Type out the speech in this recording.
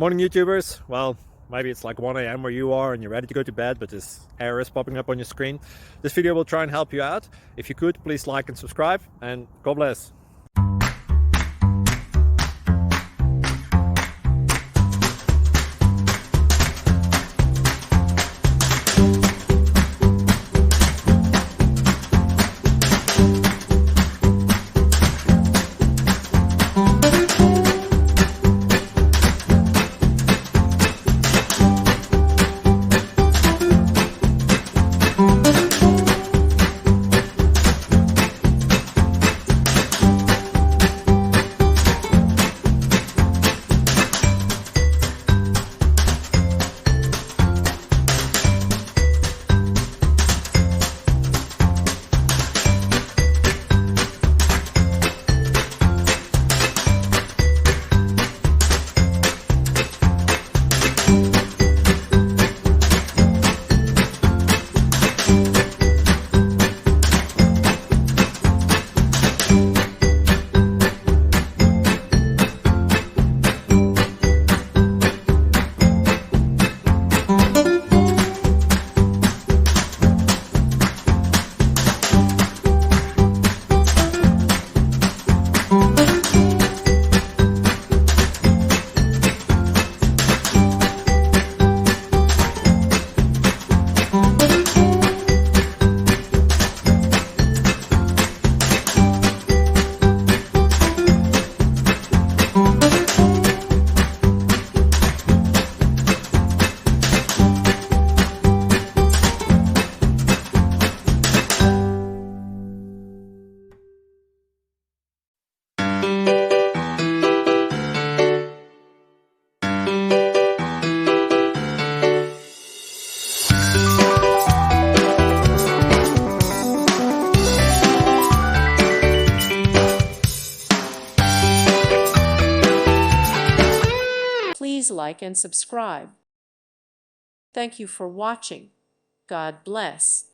Morning YouTubers. Well, maybe it's like 1 a.m. where you are and you're ready to go to bed, but this error is popping up on your screen. This video will try and help you out. If you could, please like and subscribe, and God bless. Please like and subscribe. Thank you for watching. God bless.